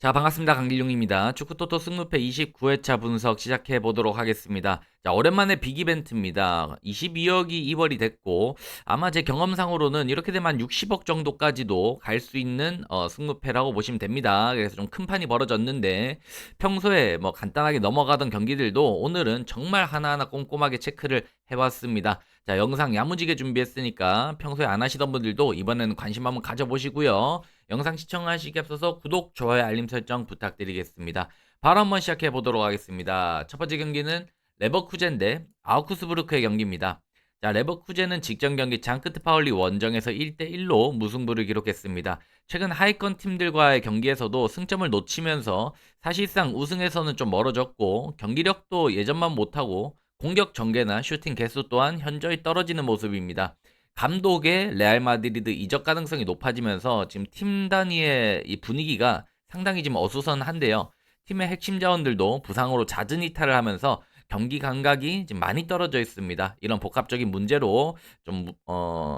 자, 반갑습니다. 강길용입니다. 축구토토 승무패 29회차 분석 시작해 보도록 하겠습니다. 자, 오랜만에 빅이벤트입니다. 22억이 이월이 됐고, 아마 제 경험상으로는 이렇게 되면 한 60억 정도까지도 갈 수 있는 승무패라고 보시면 됩니다. 그래서 좀 큰 판이 벌어졌는데, 평소에 뭐 간단하게 넘어가던 경기들도 오늘은 정말 하나하나 꼼꼼하게 체크를 해봤습니다. 자, 영상 야무지게 준비했으니까 평소에 안 하시던 분들도 이번에는 관심 한번 가져보시고요. 영상 시청하시기 앞서서 구독, 좋아요, 알림 설정 부탁드리겠습니다. 바로 한번 시작해 보도록 하겠습니다. 첫 번째 경기는 레버쿠젠 대 아우크스부르크의 경기입니다. 자, 레버쿠젠은 직전 경기 장크트 파울리 원정에서 1대1로 무승부를 기록했습니다. 최근 하위권 팀들과의 경기에서도 승점을 놓치면서 사실상 우승에서는 좀 멀어졌고 경기력도 예전만 못하고 공격 전개나 슈팅 개수 또한 현저히 떨어지는 모습입니다. 감독의 레알 마드리드 이적 가능성이 높아지면서 지금 팀 단위의 이 분위기가 상당히 지금 어수선한데요. 팀의 핵심 자원들도 부상으로 잦은 이탈을 하면서 경기 감각이 지금 많이 떨어져 있습니다. 이런 복합적인 문제로 좀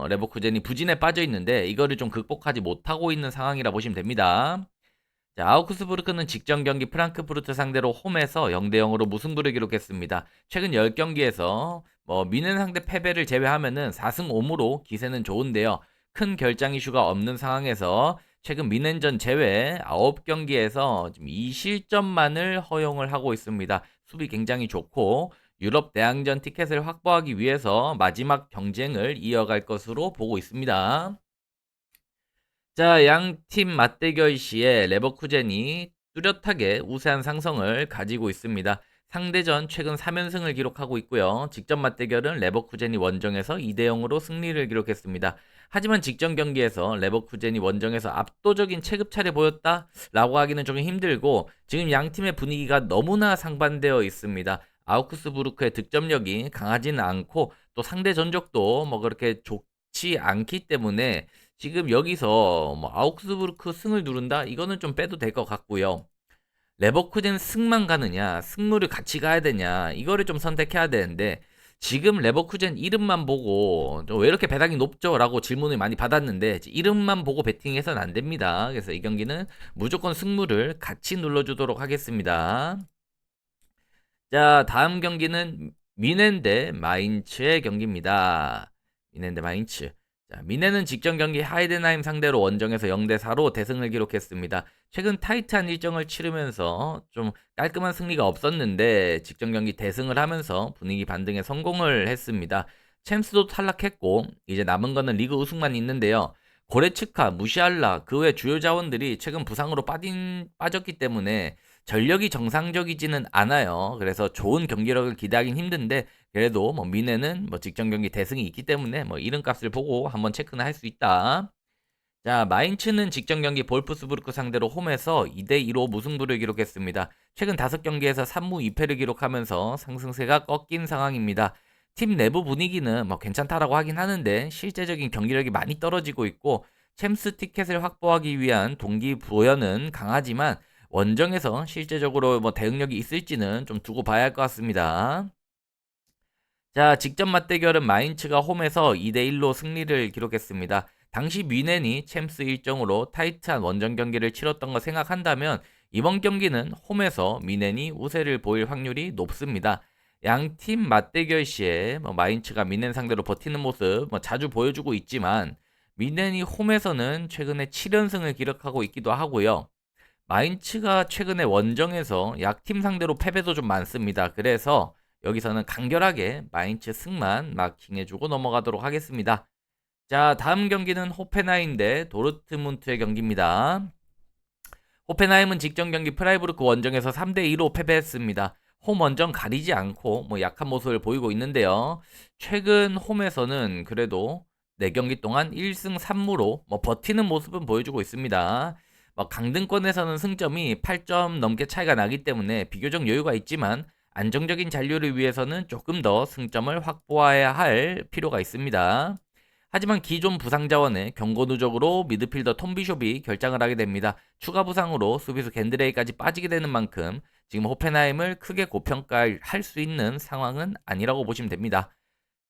레버쿠젠이 부진에 빠져 있는데 이거를 좀 극복하지 못하고 있는 상황이라 보시면 됩니다. 자, 아우크스부르크는 직전 경기 프랑크푸르트 상대로 홈에서 0대0으로 무승부를 기록했습니다. 최근 10경기에서 미넨 상대 패배를 제외하면은 4승 5무로 기세는 좋은데요. 큰 결장 이슈가 없는 상황에서 최근 미넨전 제외 9경기에서 지금 2실점만을 허용을 하고 있습니다. 수비 굉장히 좋고 유럽 대항전 티켓을 확보하기 위해서 마지막 경쟁을 이어갈 것으로 보고 있습니다. 자, 양 팀 맞대결 시에 레버쿠젠이 뚜렷하게 우세한 상성을 가지고 있습니다. 상대전 최근 3연승을 기록하고 있고요. 직전 맞대결은 레버쿠젠이 원정에서 2대0으로 승리를 기록했습니다. 하지만 직전 경기에서 레버쿠젠이 원정에서 압도적인 체급차를 보였다라고 하기는 좀 힘들고 지금 양 팀의 분위기가 너무나 상반되어 있습니다. 아우크스부르크의 득점력이 강하지는 않고 또 상대 전적도 그렇게 좋지 않기 때문에 지금 여기서 아우크스부르크 승을 누른다? 이거는 좀 빼도 될 것 같고요. 레버쿠젠 승만 가느냐, 승무를 같이 가야 되냐, 이거를 좀 선택해야 되는데 지금 레버쿠젠 이름만 보고 왜 이렇게 배당이 높죠? 라고 질문을 많이 받았는데 이름만 보고 베팅해서는 안 됩니다. 그래서 이 경기는 무조건 승무를 같이 눌러주도록 하겠습니다. 자, 다음 경기는 미넨 대 마인츠의 경기입니다. 미넨 대 마인츠. 자, 미넨은 직전 경기 하이덴하임 상대로 원정에서 0대4로 대승을 기록했습니다. 최근 타이트한 일정을 치르면서 좀 깔끔한 승리가 없었는데 직전 경기 대승을 하면서 분위기 반등에 성공을 했습니다. 챔스도 탈락했고 이제 남은 거는 리그 우승만 있는데요. 고레츠카, 무시알라 그 외 주요 자원들이 최근 부상으로 빠졌기 때문에 전력이 정상적이지는 않아요. 그래서 좋은 경기력을 기대하긴 힘든데 그래도 미네는 직전 경기 대승이 있기 때문에 이름값을 보고 한번 체크는 할 수 있다. 자, 마인츠는 직전 경기 볼프스부르크 상대로 홈에서 2대2로 무승부를 기록했습니다. 최근 5경기에서 3무 2패를 기록하면서 상승세가 꺾인 상황입니다. 팀 내부 분위기는 괜찮다라고 하긴 하는데 실제적인 경기력이 많이 떨어지고 있고 챔스 티켓을 확보하기 위한 동기부여는 강하지만 원정에서 실제적으로 대응력이 있을지는 좀 두고 봐야 할 것 같습니다. 자, 직전 맞대결은 마인츠가 홈에서 2대1로 승리를 기록했습니다. 당시 뮌헨이 챔스 일정으로 타이트한 원정 경기를 치렀던 거 생각한다면 이번 경기는 홈에서 뮌헨이 우세를 보일 확률이 높습니다. 양 팀 맞대결 시에 마인츠가 뮌헨 상대로 버티는 모습 자주 보여주고 있지만 뮌헨이 홈에서는 최근에 7연승을 기록하고 있기도 하고요. 마인츠가 최근에 원정에서 약팀 상대로 패배도 좀 많습니다. 그래서 여기서는 간결하게 마인츠 승만 마킹해주고 넘어가도록 하겠습니다. 자, 다음 경기는 호펜하임 대 도르트문트의 경기입니다. 호펜하임은 직전 경기 프라이부르크 원정에서 3대2로 패배했습니다. 홈 원정 가리지 않고 약한 모습을 보이고 있는데요. 최근 홈에서는 그래도 4경기 동안 1승 3무로 버티는 모습은 보여주고 있습니다. 강등권에서는 승점이 8점 넘게 차이가 나기 때문에 비교적 여유가 있지만 안정적인 잔류를 위해서는 조금 더 승점을 확보해야 할 필요가 있습니다. 하지만 기존 부상 자원에 경고 누적으로 미드필더 톰 비숍이 결장을 하게 됩니다. 추가 부상으로 수비수 겐드레이까지 빠지게 되는 만큼 지금 호펜하임을 크게 고평가할 수 있는 상황은 아니라고 보시면 됩니다.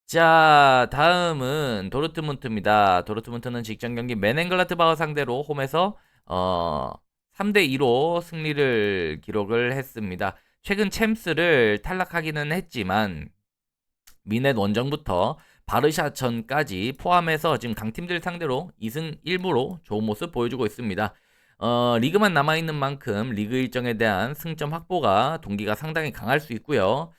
자, 다음은 도르트문트입니다. 도르트문트는 직전 경기 메넨글라트바흐 상대로 홈에서 3대 2로 승리를 기록을 했습니다. 최근 챔스를 탈락하기는 했지만 미넷 원정부터 바르샤전까지 포함해서 지금 강팀들 상대로 2승 1무로 좋은 모습 보여주고 있습니다. 리그만 남아있는 만큼 리그 일정에 대한 승점 확보가 동기가 상당히 강할 수 있고요.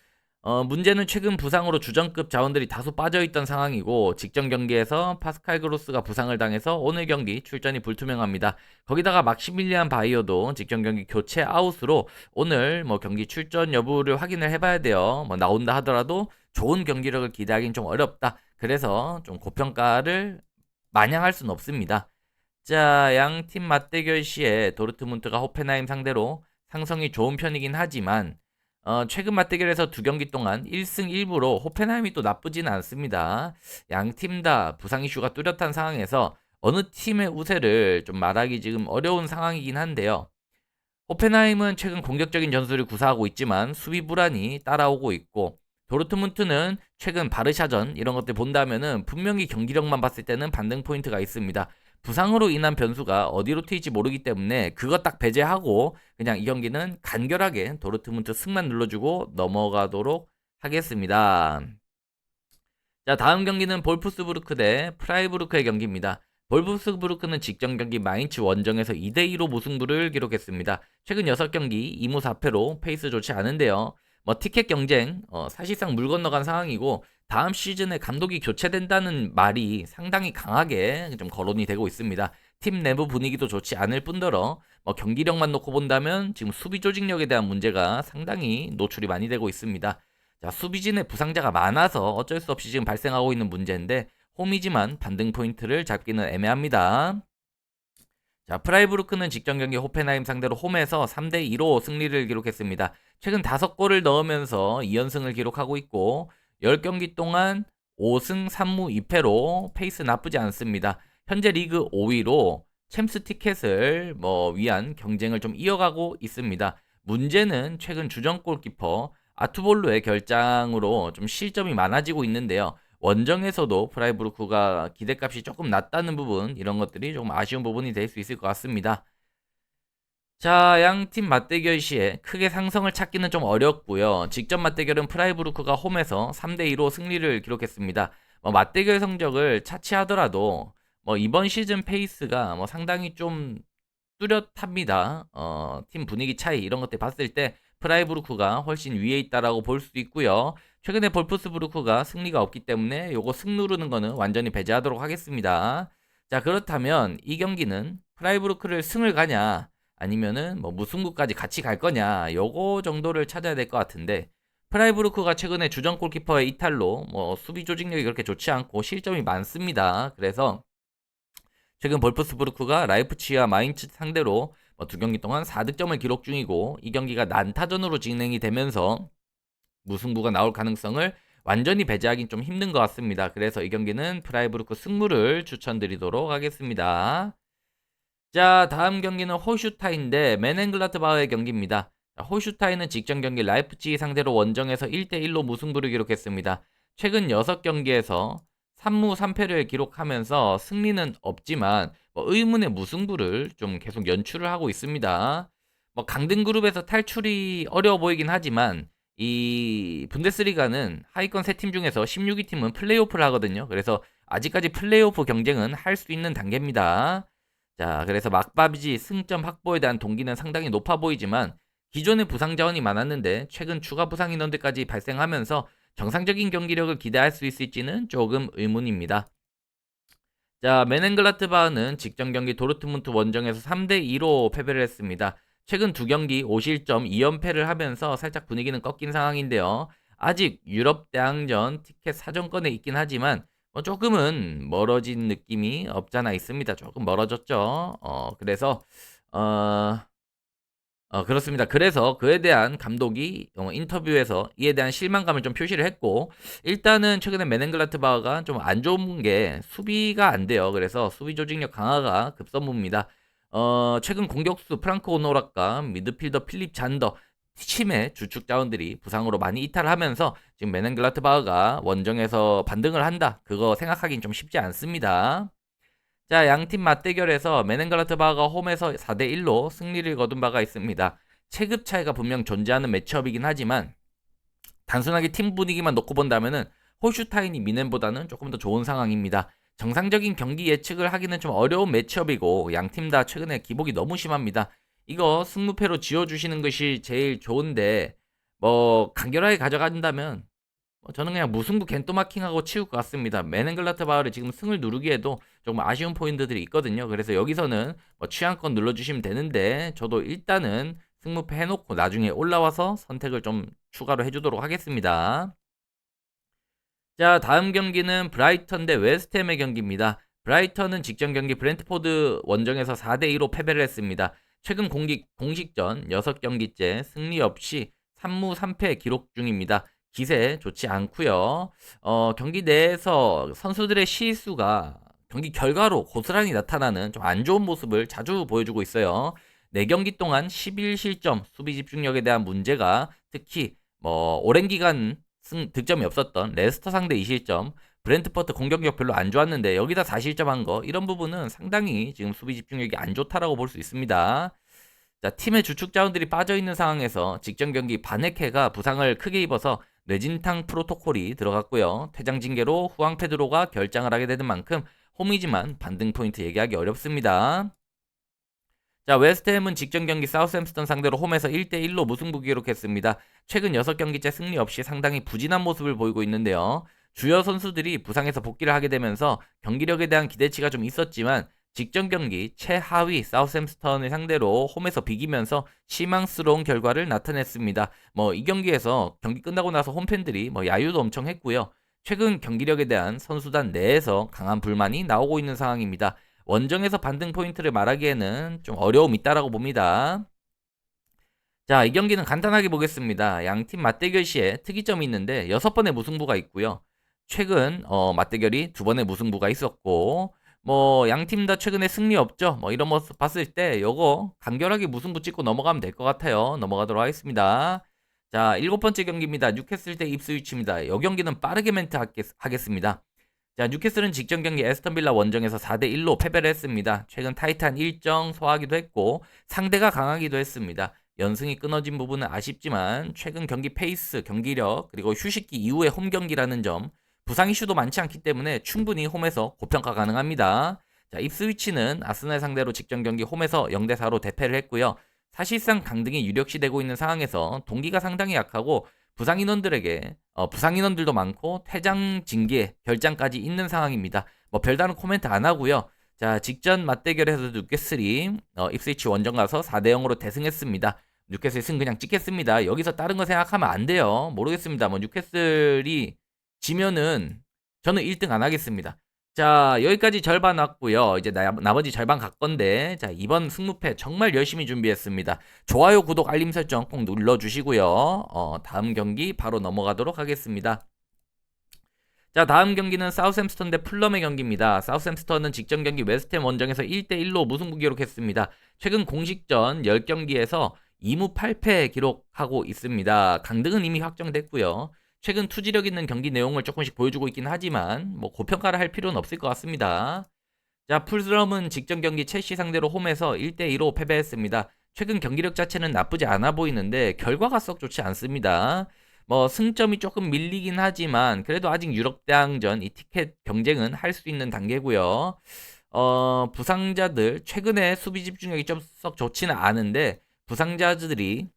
문제는 최근 부상으로 주전급 자원들이 다소 빠져있던 상황이고 직전 경기에서 파스칼 그로스가 부상을 당해서 오늘 경기 출전이 불투명합니다. 거기다가 막시밀리안 바이어도 직전 경기 교체 아웃으로 오늘 뭐 경기 출전 여부를 확인을 해봐야 돼요. 뭐 나온다 하더라도 좋은 경기력을 기대하기는 좀 어렵다. 그래서 좀 고평가를 마냥 할 수는 없습니다. 자, 양 팀 맞대결 시에 도르트문트가 호펜하임 상대로 상성이 좋은 편이긴 하지만 최근 맞대결에서 두 경기 동안 1승 1무로 호펜하임이 또 나쁘지는 않습니다. 양 팀 다 부상 이슈가 뚜렷한 상황에서 어느 팀의 우세를 좀 말하기 지금 어려운 상황이긴 한데요. 호펜하임은 최근 공격적인 전술을 구사하고 있지만 수비 불안이 따라오고 있고 도르트문트는 최근 바르샤전 이런 것들 본다면은 분명히 경기력만 봤을 때는 반등 포인트가 있습니다. 부상으로 인한 변수가 어디로 튈지 모르기 때문에 그거 딱 배제하고 그냥 이 경기는 간결하게 도르트문트 승만 눌러주고 넘어가도록 하겠습니다. 자, 다음 경기는 볼프스부르크 대 프라이부르크의 경기입니다. 볼프스부르크는 직전 경기 마인츠 원정에서 2대2로 무승부를 기록했습니다. 최근 6경기 2무 4패로 페이스 좋지 않은데요. 뭐 티켓 경쟁 사실상 물 건너간 상황이고 다음 시즌에 감독이 교체된다는 말이 상당히 강하게 좀 거론이 되고 있습니다. 팀 내부 분위기도 좋지 않을 뿐더러 뭐 경기력만 놓고 본다면 지금 수비 조직력에 대한 문제가 상당히 노출이 많이 되고 있습니다. 자, 수비진의 부상자가 많아서 어쩔 수 없이 지금 발생하고 있는 문제인데 홈이지만 반등 포인트를 잡기는 애매합니다. 자, 프라이부르크는 직전 경기 호펜하임 상대로 홈에서 3대2로 승리를 기록했습니다. 최근 5골을 넣으면서 2연승을 기록하고 있고 10경기 동안 5승 3무 2패로 페이스 나쁘지 않습니다. 현재 리그 5위로 챔스 티켓을 위한 경쟁을 좀 이어가고 있습니다. 문제는 최근 주전 골키퍼 아투볼루의 결장으로 좀 실점이 많아지고 있는데요. 원정에서도 프라이부르크가 기대값이 조금 낮다는 부분 이런 것들이 조금 아쉬운 부분이 될 수 있을 것 같습니다. 자, 양팀 맞대결 시에 크게 상성을 찾기는 좀 어렵고요. 직전 맞대결은 프라이부르크가 홈에서 3대2로 승리를 기록했습니다. 맞대결 성적을 차치하더라도 이번 시즌 페이스가 상당히 좀 뚜렷합니다. 팀 분위기 차이 이런 것들 봤을 때 프라이부르크가 훨씬 위에 있다라고 볼 수 있고요. 최근에 볼프스부르크가 승리가 없기 때문에 요거 승 누르는 거는 완전히 배제하도록 하겠습니다. 자, 그렇다면 이 경기는 프라이부르크를 승을 가냐 아니면은 무승부까지 같이 갈 거냐 요거 정도를 찾아야 될 것 같은데 프라이부르크가 최근에 주전 골키퍼의 이탈로 수비 조직력이 그렇게 좋지 않고 실점이 많습니다. 그래서 최근 볼프스부르크가 라이프치히와 마인츠 상대로 두 경기 동안 4득점을 기록 중이고 이 경기가 난타전으로 진행이 되면서 무승부가 나올 가능성을 완전히 배제하긴 좀 힘든 것 같습니다. 그래서 이 경기는 프라이부르크 승부를 추천드리도록 하겠습니다. 자, 다음 경기는 홀슈타인 대 메넨글라트바흐의 경기입니다. 홀슈타인은 직전 경기 라이프치히 상대로 원정에서 1대1로 무승부를 기록했습니다. 최근 6경기에서 3무 3패를 기록하면서 승리는 없지만 의문의 무승부를 좀 계속 연출을 하고 있습니다. 강등 그룹에서 탈출이 어려워 보이긴 하지만 이 분데스리가는 하위권 3팀 중에서 16위 팀은 플레이오프를 하거든요. 그래서 아직까지 플레이오프 경쟁은 할 수 있는 단계입니다. 자, 그래서 막바지 승점 확보에 대한 동기는 상당히 높아 보이지만 기존의 부상 자원이 많았는데 최근 추가 부상 인원들까지 발생하면서 정상적인 경기력을 기대할 수 있을지는 조금 의문입니다. 자, 메넨글라트바흐는 직전 경기 도르트문트 원정에서 3대2로 패배를 했습니다. 최근 두 경기 5실점 2연패를 하면서 살짝 분위기는 꺾인 상황인데요. 아직 유럽 대항전 티켓 사정권에 있긴 하지만 조금은 멀어진 느낌이 없잖아 있습니다. 조금 멀어졌죠. 그래서 그렇습니다. 그래서 그에 대한 감독이 인터뷰에서 이에 대한 실망감을 좀 표시를 했고 일단은 최근에 메넨글라트바흐가 좀 안 좋은 게 수비가 안 돼요. 그래서 수비 조직력 강화가 급선무입니다. 최근 공격수 프랑크 오노락과 미드필더 필립 잔더 팀의 주축 자원들이 부상으로 많이 이탈하면서 지금 메넨글라트바흐가 원정에서 반등을 한다. 그거 생각하기는 좀 쉽지 않습니다. 자, 양팀 맞대결에서 메넨글라트바흐가 홈에서 4대1로 승리를 거둔 바가 있습니다. 체급 차이가 분명 존재하는 매치업이긴 하지만 단순하게 팀 분위기만 놓고 본다면은 홀슈타인이 미넨보다는 조금 더 좋은 상황입니다. 정상적인 경기 예측을 하기는 좀 어려운 매치업이고 양팀 다 최근에 기복이 너무 심합니다. 이거 승무패로 지어주시는 것이 제일 좋은데 뭐 간결하게 가져간다면 저는 그냥 무승부 겐토마킹하고 치울 것 같습니다. 메넨글라트바흐를 지금 승을 누르기에도 조금 아쉬운 포인트들이 있거든요. 그래서 여기서는 뭐 취향껏 눌러주시면 되는데 저도 일단은 승무패 해놓고 나중에 올라와서 선택을 좀 추가로 해주도록 하겠습니다. 자, 다음 경기는 브라이턴 대 웨스트햄의 경기입니다. 브라이턴은 직전 경기 브렌트포드 원정에서 4대2로 패배를 했습니다. 최근 공식전 6경기째 승리 없이 3무 3패 기록 중입니다. 기세 좋지 않고요. 경기 내에서 선수들의 실수가 경기 결과로 고스란히 나타나는 좀 안 좋은 모습을 자주 보여주고 있어요. 4경기 동안 11실점, 수비 집중력에 대한 문제가 특히 뭐 오랜 기간 득점이 없었던 레스터 상대 2실점, 브렌트포트 공격력 별로 안 좋았는데 여기다 4실점 한 거, 이런 부분은 상당히 지금 수비 집중력이 안 좋다라고 볼 수 있습니다. 자, 팀의 주축 자원들이 빠져 있는 상황에서 직전 경기 바네케가 부상을 크게 입어서 뇌진탕 프로토콜이 들어갔고요. 퇴장 징계로 후앙 페드로가 결장을 하게 되는 만큼 홈이지만 반등 포인트 얘기하기 어렵습니다. 자, 웨스트햄은 직전 경기 사우스햄프턴 상대로 홈에서 1대1로 무승부 기록했습니다. 최근 6경기째 승리 없이 상당히 부진한 모습을 보이고 있는데요. 주요 선수들이 부상에서 복귀를 하게 되면서 경기력에 대한 기대치가 좀 있었지만 직전 경기 최하위 사우스햄프턴을 상대로 홈에서 비기면서 실망스러운 결과를 나타냈습니다. 뭐 이 경기에서 경기 끝나고 나서 홈팬들이 뭐 야유도 엄청 했고요. 최근 경기력에 대한 선수단 내에서 강한 불만이 나오고 있는 상황입니다. 원정에서 반등 포인트를 말하기에는 좀 어려움이 있다라고 봅니다. 자, 이 경기는 간단하게 보겠습니다. 양팀 맞대결 시에 특이점이 있는데 6번의 무승부가 있고요. 최근 맞대결이 2번의 무승부가 있었고 뭐 양팀 다 최근에 승리 없죠. 뭐 이런 모습 봤을 때 요거 간결하게 무승부 찍고 넘어가면 될 것 같아요. 넘어가도록 하겠습니다. 자, 7번째 경기입니다. 뉴캐슬 대 입스위치입니다. 이 경기는 빠르게 멘트 하겠습니다. 자, 뉴캐슬은 직전 경기 에스턴 빌라 원정에서 4대1로 패배를 했습니다. 최근 타이트한 일정 소화하기도 했고 상대가 강하기도 했습니다. 연승이 끊어진 부분은 아쉽지만 최근 경기 페이스, 경기력, 그리고 휴식기 이후의 홈 경기라는 점, 부상 이슈도 많지 않기 때문에 충분히 홈에서 고평가 가능합니다. 자, 입스위치는 아스날 상대로 직전 경기 홈에서 0대4로 대패를 했고요. 사실상 강등이 유력시되고 있는 상황에서 동기가 상당히 약하고 부상 인원들도 많고 퇴장 징계 결장까지 있는 상황입니다. 뭐 별다른 코멘트 안 하고요. 자, 직전 맞대결에서 뉴캐슬이 입스위치 원정 가서 4대0으로 대승했습니다. 뉴캐슬 승 그냥 찍겠습니다. 여기서 다른 거 생각하면 안 돼요. 모르겠습니다. 뭐 뉴캐슬이 지면은 저는 1등 안 하겠습니다. 자, 여기까지 절반 왔고요. 이제 나머지 절반 갈 건데, 자, 이번 승무패 정말 열심히 준비했습니다. 좋아요, 구독, 알림 설정 꼭 눌러주시고요. 다음 경기 바로 넘어가도록 하겠습니다. 자, 다음 경기는 사우스햄프턴 대 풀럼의 경기입니다. 사우스햄프턴은 직전 경기 웨스트햄 원정에서 1대1로 무승부 기록했습니다. 최근 공식전 10경기에서 2무 8패 기록하고 있습니다. 강등은 이미 확정됐고요. 최근 투지력 있는 경기 내용을 조금씩 보여주고 있긴 하지만 뭐 고평가를 할 필요는 없을 것 같습니다. 자, 풀럼은 직전 경기 첼시 상대로 홈에서 1대2로 패배했습니다. 최근 경기력 자체는 나쁘지 않아 보이는데 결과가 썩 좋지 않습니다. 뭐 승점이 조금 밀리긴 하지만 그래도 아직 유럽 대항전 이 티켓 경쟁은 할 수 있는 단계고요. 부상자들 최근에 수비 집중력이 좀 썩 좋지는 않은데 부상자들이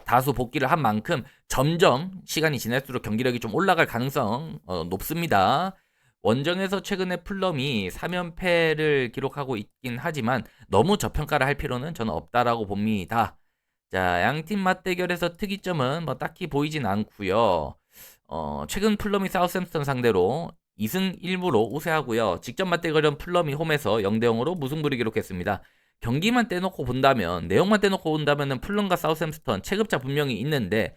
다수 복귀를 한 만큼 점점 시간이 지날수록 경기력이 좀 올라갈 가능성 높습니다. 원정에서 최근에 풀럼이 3연패를 기록하고 있긴 하지만 너무 저평가를 할 필요는 저는 없다라고 봅니다. 자, 양팀 맞대결에서 특이점은 뭐 딱히 보이진 않고요. 최근 풀럼이 사우스햄프턴 상대로 2승 1무로 우세하고요. 직전 맞대결은 풀럼이 홈에서 0대0으로 무승부를 기록했습니다. 경기만 떼놓고 본다면, 내용만 떼놓고 본다면은 풀럼과 사우스햄프턴 체급차 분명히 있는데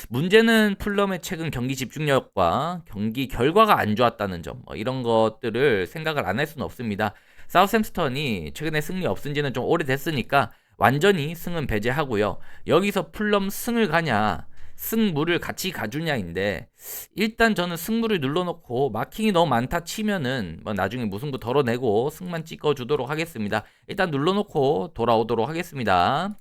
문제는 풀럼의 최근 경기 집중력과 경기 결과가 안 좋았다는 점, 이런 것들을 생각을 안 할 수는 없습니다. 사우스햄프턴이 최근에 승리 없은 지는 좀 오래됐으니까 완전히 승은 배제하고요. 여기서 풀럼 승을 가냐? 승무를 같이 가주냐인데, 일단 저는 승무를 눌러놓고 마킹이 너무 많다 치면은 뭐 나중에 무승부 덜어내고 승만 찍어주도록 하겠습니다. 일단 눌러놓고 돌아오도록 하겠습니다.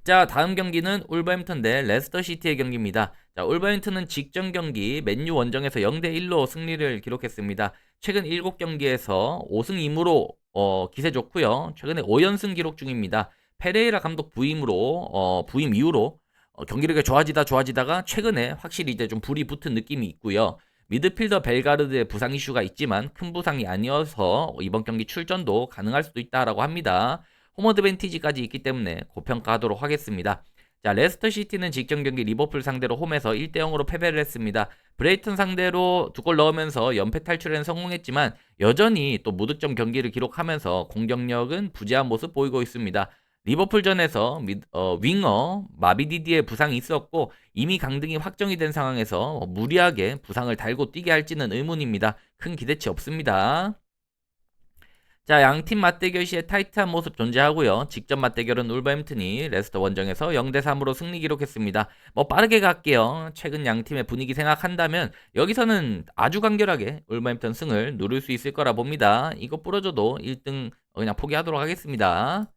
자, 다음 경기는 울버햄튼 대 레스터시티의 경기입니다. 자, 울버햄튼은 직전 경기 맨유 원정에서 0대1로 승리를 기록했습니다. 최근 7경기에서 5승 2무로 기세 좋고요. 최근에 5연승 기록 중입니다. 페레이라 감독 부임 이후로 경기력이 좋아지다가 최근에 확실히 이제 좀 불이 붙은 느낌이 있고요. 미드필더 벨가르드의 부상 이슈가 있지만 큰 부상이 아니어서 이번 경기 출전도 가능할 수도 있다라고 합니다. 홈 어드밴티지까지 있기 때문에 고평가하도록 하겠습니다. 자, 레스터 시티는 직전 경기 리버풀 상대로 홈에서 1대0으로 패배를 했습니다. 브레이튼 상대로 2골 넣으면서 연패 탈출에는 성공했지만 여전히 또 무득점 경기를 기록하면서 공격력은 부재한 모습 보이고 있습니다. 리버풀전에서 윙어 마비디디의 부상이 있었고 이미 강등이 확정이 된 상황에서 무리하게 부상을 달고 뛰게 할지는 의문입니다. 큰 기대치 없습니다. 자, 양팀 맞대결 시에 타이트한 모습 존재하고요. 직전 맞대결은 울버햄튼이 레스터 원정에서 0대3으로 승리 기록했습니다. 뭐 빠르게 갈게요. 최근 양팀의 분위기 생각한다면 여기서는 아주 간결하게 울버햄튼 승을 누릴 수 있을 거라 봅니다. 이거 부러져도 1등 그냥 포기하도록 하겠습니다.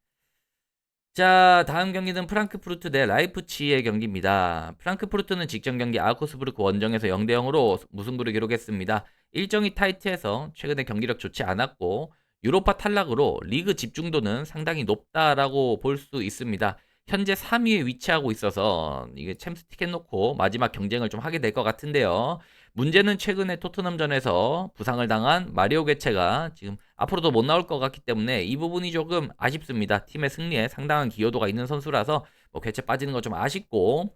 자, 다음 경기는 프랑크푸르트 대 라이프치히의 경기입니다. 프랑크푸르트는 직전 경기 아우크스부르크 원정에서 0대0으로 무승부를 기록했습니다. 일정이 타이트해서 최근에 경기력 좋지 않았고 유로파 탈락으로 리그 집중도는 상당히 높다라고 볼 수 있습니다. 현재 3위에 위치하고 있어서 이게 챔스 티켓 놓고 마지막 경쟁을 좀 하게 될 것 같은데요. 문제는 최근에 토트넘전에서 부상을 당한 마리오 게체가 지금 앞으로도 못 나올 것 같기 때문에 이 부분이 조금 아쉽습니다. 팀의 승리에 상당한 기여도가 있는 선수라서 뭐 게체 빠지는 거 좀 아쉽고,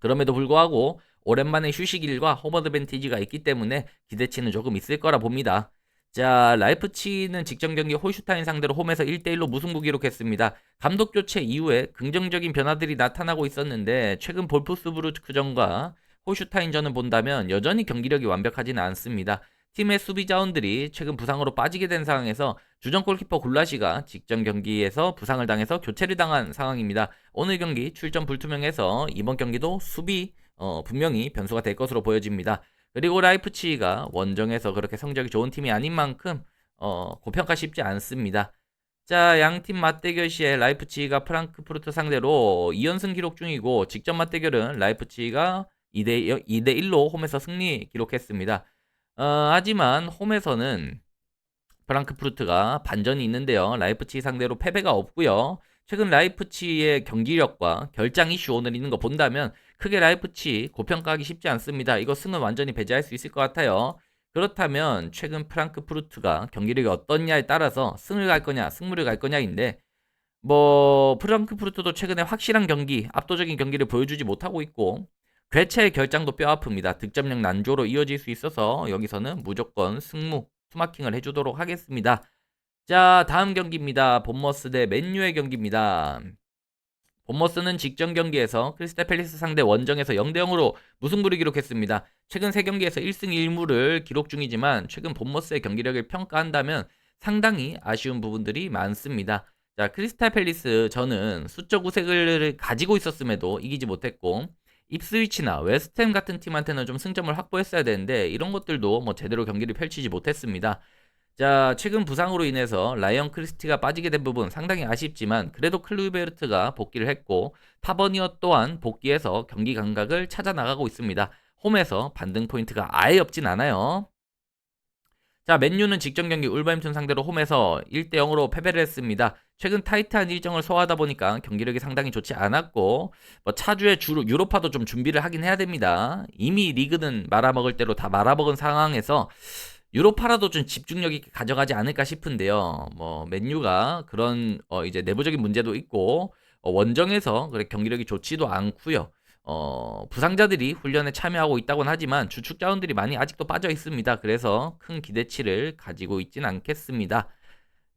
그럼에도 불구하고 오랜만에 휴식일과 홈 어드밴티지가 있기 때문에 기대치는 조금 있을 거라 봅니다. 자, 라이프치히는 직전 경기 홀슈타인 상대로 홈에서 1대1로 무승부 기록했습니다. 감독 교체 이후에 긍정적인 변화들이 나타나고 있었는데 최근 볼프스부르크전과 홀슈타인전을 본다면 여전히 경기력이 완벽하지는 않습니다. 팀의 수비 자원들이 최근 부상으로 빠지게 된 상황에서 주전 골키퍼 굴라시가 직전 경기에서 부상을 당해서 교체를 당한 상황입니다. 오늘 경기 출전 불투명해서 이번 경기도 수비 분명히 변수가 될 것으로 보여집니다. 그리고 라이프치히가 원정에서 그렇게 성적이 좋은 팀이 아닌 만큼 고평가 쉽지 않습니다. 자, 양팀 맞대결 시에 라이프치히가 프랑크푸르트 상대로 2연승 기록 중이고 직전 맞대결은 라이프치히가 2대1로 홈에서 승리 기록했습니다. 하지만 홈에서는 프랑크푸르트가 반전이 있는데요. 라이프치히 상대로 패배가 없고요. 최근 라이프치히의 경기력과 결장 이슈 오늘 있는 거 본다면 크게 라이프치히 고평가하기 쉽지 않습니다. 이거 승은 완전히 배제할 수 있을 것 같아요. 그렇다면 최근 프랑크푸르트가 경기력이 어떻냐에 따라서 승을 갈 거냐, 승무를 갈 거냐인데, 뭐 프랑크푸르트도 최근에 확실한 경기, 압도적인 경기를 보여주지 못하고 있고 괴체의 결장도 뼈아픕니다. 득점력 난조로 이어질 수 있어서 여기서는 무조건 승무, 투마킹을 해주도록 하겠습니다. 자, 다음 경기입니다. 본머스 대 맨유의 경기입니다. 본머스는 직전 경기에서 크리스탈 팰리스 상대 원정에서 0대0으로 무승부를 기록했습니다. 최근 3경기에서 1승 1무를 기록 중이지만 최근 본머스의 경기력을 평가한다면 상당히 아쉬운 부분들이 많습니다. 자, 크리스탈 팰리스 저는 수적 우세를 가지고 있었음에도 이기지 못했고 입스위치나 웨스트햄 같은 팀한테는 좀 승점을 확보했어야 되는데 이런 것들도 뭐 제대로 경기를 펼치지 못했습니다. 자, 최근 부상으로 인해서 라이언 크리스티가 빠지게 된 부분 상당히 아쉽지만 그래도 클루이베르트가 복귀를 했고 타버니어 또한 복귀해서 경기 감각을 찾아 나가고 있습니다. 홈에서 반등 포인트가 아예 없진 않아요. 자, 맨유는 직전 경기 울버햄튼 상대로 홈에서 1대0으로 패배를 했습니다. 최근 타이트한 일정을 소화하다 보니까 경기력이 상당히 좋지 않았고 뭐 차주의 주로 유로파도 좀 준비를 하긴 해야 됩니다. 이미 리그는 말아먹을 대로 다 말아먹은 상황에서 유로파라도 좀 집중력 있게 가져가지 않을까 싶은데요. 뭐 맨유가 그런 이제 내부적인 문제도 있고 원정에서 그래 경기력이 좋지도 않고요. 부상자들이 훈련에 참여하고 있다고는 하지만 주축 자원들이 많이 아직도 빠져 있습니다. 그래서 큰 기대치를 가지고 있진 않겠습니다.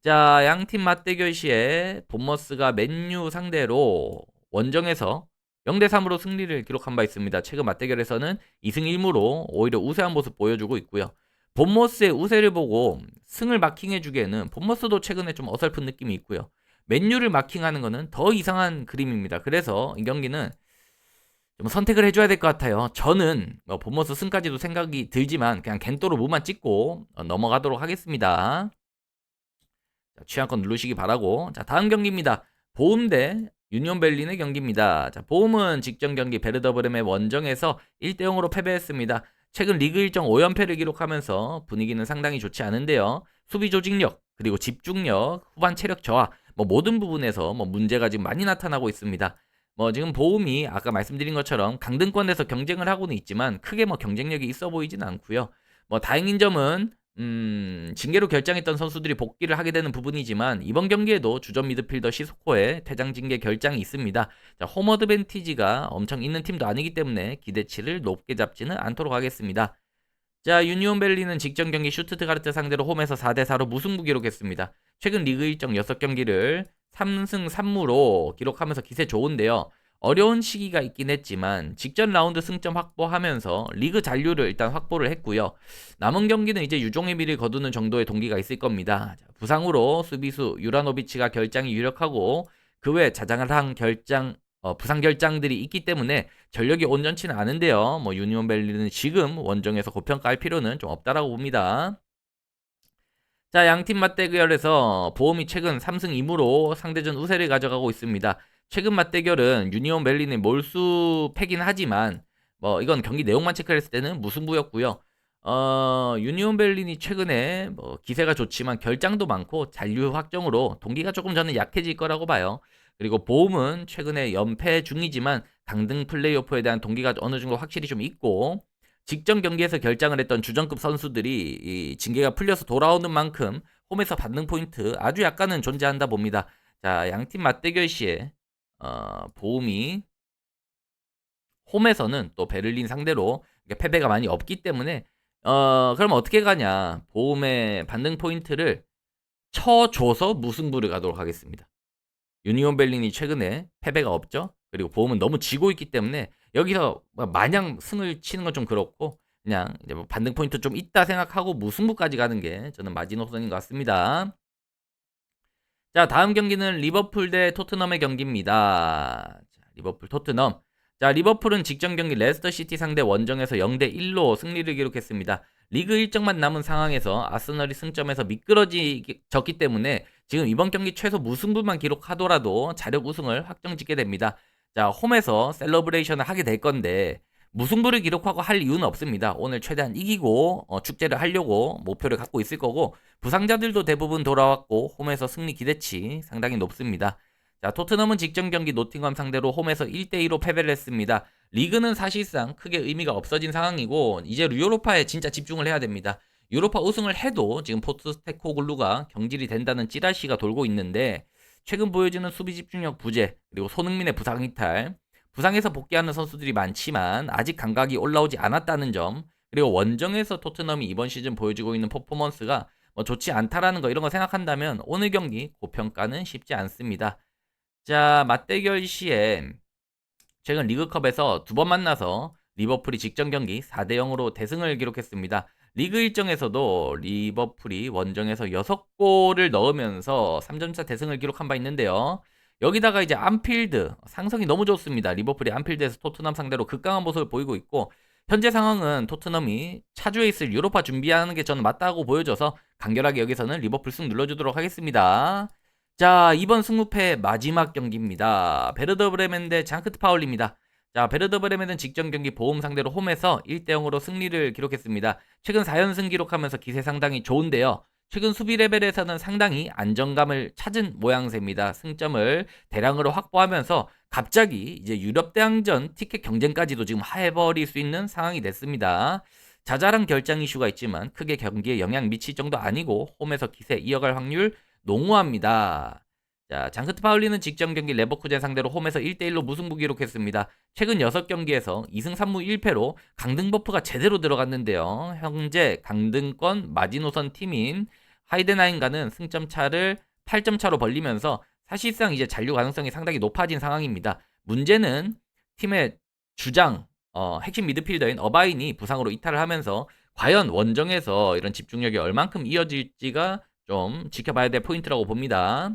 자, 양팀 맞대결 시에 본머스가 맨유 상대로 원정에서 0대3으로 승리를 기록한 바 있습니다. 최근 맞대결에서는 2승 1무로 오히려 우세한 모습 보여주고 있고요. 본머스의 우세를 보고 승을 마킹해주기에는 본머스도 최근에 좀 어설픈 느낌이 있고요. 맨유를 마킹하는 것은 더 이상한 그림입니다. 그래서 이 경기는 좀 선택을 해줘야 될 것 같아요. 저는 뭐 보머스 승까지도 생각이 들지만 그냥 겐토로 무만 찍고 넘어가도록 하겠습니다. 자, 취향권 누르시기 바라고. 자, 다음 경기입니다. 보움 대 유니온 berlin의 경기입니다. 자, 보움은 직전 경기 베르더 브렘의 원정에서 1대 0으로 패배했습니다. 최근 리그 일정 5연패를 기록하면서 분위기는 상당히 좋지 않은데요. 수비 조직력, 그리고 집중력, 후반 체력 저하, 뭐 모든 부분에서 뭐 문제가 지금 많이 나타나고 있습니다. 뭐 지금 보움이 아까 말씀드린 것처럼 강등권에서 경쟁을 하고는 있지만 크게 뭐 경쟁력이 있어 보이진 않고요. 뭐 다행인 점은 징계로 결장했던 선수들이 복귀를 하게 되는 부분이지만 이번 경기에도 주전 미드필더 시소코의 퇴장 징계 결장이 있습니다. 자, 홈 어드밴티지가 엄청 있는 팀도 아니기 때문에 기대치를 높게 잡지는 않도록 하겠습니다. 자, 유니온 berlin은 직전 경기 슈투트가르트 상대로 홈에서 4대4로 무승부 기록했습니다. 최근 리그 일정 6경기를 3승 3무로 기록하면서 기세 좋은데요. 어려운 시기가 있긴 했지만 직전 라운드 승점 확보하면서 리그 잔류를 일단 확보를 했고요. 남은 경기는 이제 유종의 미를 거두는 정도의 동기가 있을 겁니다. 부상으로 수비수 유라노비치가 결장이 유력하고 그 외 자잘한 부상 결장들이 있기 때문에 전력이 온전치는 않은데요. 뭐 유니온 berlin은 지금 원정에서 고평가할 필요는 좀 없다라고 봅니다. 자, 양팀 맞대결에서 보험이 최근 3승 2무로 상대전 우세를 가져가고 있습니다. 최근 맞대결은 유니온 berlin의 몰수패긴 하지만 뭐 이건 경기 내용만 체크했을 때는 무승부였고요. 유니온 berlin이 최근에 뭐 기세가 좋지만 결장도 많고 잔류 확정으로 동기가 조금 저는 약해질 거라고 봐요. 그리고 보험은 최근에 연패 중이지만 강등 플레이오프에 대한 동기가 어느 정도 확실히 좀 있고 직전 경기에서 결장을 했던 주전급 선수들이 이 징계가 풀려서 돌아오는 만큼 홈에서 받는 포인트 아주 약간은 존재한다 봅니다. 자, 양팀 맞대결 시에 보움이 홈에서는 또 베를린 상대로 패배가 많이 없기 때문에 그럼 어떻게 가냐? 보움의 반등 포인트를 쳐줘서 무승부를 가도록 하겠습니다. 유니온 berlin이 최근에 패배가 없죠. 그리고 보험은 너무 지고 있기 때문에 여기서 마냥 승을 치는 건 좀 그렇고 그냥 이제 뭐 반등 포인트 좀 있다 생각하고 무승부까지 가는 게 저는 마지노선인 것 같습니다. 자, 다음 경기는 리버풀 대 토트넘의 경기입니다. 자, 리버풀 토트넘. 자, 리버풀은 직전 경기 레스터 시티 상대 원정에서 0대 1로 승리를 기록했습니다. 리그 일정만 남은 상황에서 아스널이 승점에서 미끄러졌기 때문에 지금 이번 경기 최소 무승부만 기록하더라도 자력 우승을 확정짓게 됩니다. 자, 홈에서 셀러브레이션을 하게 될 건데 무승부를 기록하고 할 이유는 없습니다. 오늘 최대한 이기고 축제를 하려고 목표를 갖고 있을 거고 부상자들도 대부분 돌아왔고 홈에서 승리 기대치 상당히 높습니다. 자, 토트넘은 직전 경기 노팅엄 상대로 홈에서 1대2로 패배를 했습니다. 리그는 사실상 크게 의미가 없어진 상황이고 이제 유로파에 진짜 집중을 해야 됩니다. 유로파 우승을 해도 지금 포스테코글루가 경질이 된다는 찌라시가 돌고 있는데 최근 보여지는 수비 집중력 부재 그리고 손흥민의 부상 이탈 부상에서 복귀하는 선수들이 많지만 아직 감각이 올라오지 않았다는 점 그리고 원정에서 토트넘이 이번 시즌 보여주고 있는 퍼포먼스가 뭐 좋지 않다라는 거 이런 거 생각한다면 오늘 경기 고평가는 쉽지 않습니다. 자, 맞대결 시에 최근 리그컵에서 두 번 만나서 리버풀이 직전 경기 4대 0으로 대승을 기록했습니다. 리그 일정에서도 리버풀이 원정에서 6골을 넣으면서 3점차 대승을 기록한 바 있는데요. 여기다가 이제 안필드 상성이 너무 좋습니다. 리버풀이 안필드에서 토트넘 상대로 극강한 모습을 보이고 있고 현재 상황은 토트넘이 차주에 있을 유로파 준비하는 게 저는 맞다고 보여져서 간결하게 여기서는 리버풀 승 눌러주도록 하겠습니다. 자, 이번 승무패 마지막 경기입니다. 베르더 브레멘 대 장크트 파울리입니다. 자, 베르더 브레멘은 직전 경기 보험 상대로 홈에서 1대 0으로 승리를 기록했습니다. 최근 4연승 기록하면서 기세 상당히 좋은데요. 최근 수비 레벨에서는 상당히 안정감을 찾은 모양새입니다. 승점을 대량으로 확보하면서 갑자기 이제 유럽 대항전 티켓 경쟁까지도 지금 해버릴 수 있는 상황이 됐습니다. 자잘한 결장 이슈가 있지만 크게 경기에 영향 미칠 정도 아니고 홈에서 기세 이어갈 확률 농후합니다. 자, 장크트 파울리는 직전 경기 레버쿠젠 상대로 홈에서 1대1로 무승부 기록했습니다. 최근 6경기에서 2승 3무 1패로 강등 버프가 제대로 들어갔는데요. 현재 강등권 마지노선 팀인 하이덴하임과는 승점 차를 8점 차로 벌리면서 사실상 이제 잔류 가능성이 상당히 높아진 상황입니다. 문제는 팀의 주장 핵심 미드필더인 어바인이 부상으로 이탈을 하면서 과연 원정에서 이런 집중력이 얼만큼 이어질지가 좀 지켜봐야 될 포인트라고 봅니다.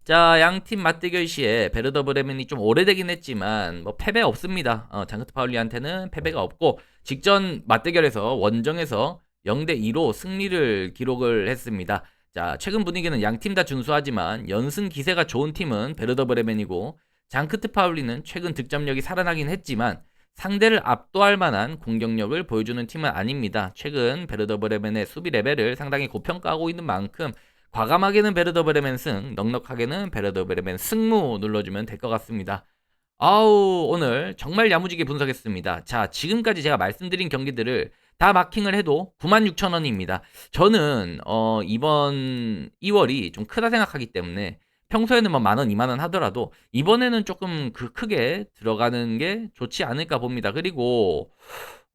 자, 양팀 맞대결 시에 베르더 브레멘이 좀 오래되긴 했지만 뭐 패배 없습니다. 장크트 파울리한테는 패배가 없고 직전 맞대결에서 원정에서 0대 2로 승리를 기록을 했습니다. 자, 최근 분위기는 양팀 다 준수하지만 연승 기세가 좋은 팀은 베르더 브레멘이고 장크트 파울리는 최근 득점력이 살아나긴 했지만 상대를 압도할 만한 공격력을 보여주는 팀은 아닙니다. 최근 베르더 브레멘의 수비 레벨을 상당히 고평가하고 있는 만큼 과감하게는 베르더 브레멘 승, 넉넉하게는 베르더 브레멘 승무 눌러주면 될 것 같습니다. 아우, 오늘 정말 야무지게 분석했습니다. 자, 지금까지 제가 말씀드린 경기들을 다 마킹을 해도 96,000원입니다. 저는 이번 2월이 좀 크다 생각하기 때문에 평소에는 뭐 만원, 2만원 하더라도 이번에는 조금 크게 들어가는 게 좋지 않을까 봅니다. 그리고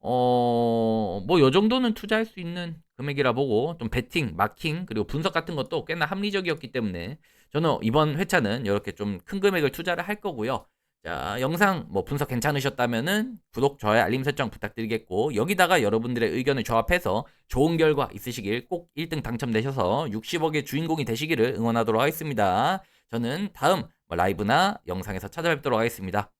뭐 요 정도는 투자할 수 있는 금액이라 보고 좀 배팅, 마킹 그리고 분석 같은 것도 꽤나 합리적이었기 때문에 저는 이번 회차는 이렇게 좀 큰 금액을 투자를 할 거고요. 자, 영상 뭐 분석 괜찮으셨다면은 구독, 좋아요, 알림 설정 부탁드리겠고 여기다가 여러분들의 의견을 조합해서 좋은 결과 있으시길 꼭 1등 당첨되셔서 60억의 주인공이 되시기를 응원하도록 하겠습니다. 저는 다음 뭐 라이브나 영상에서 찾아뵙도록 하겠습니다.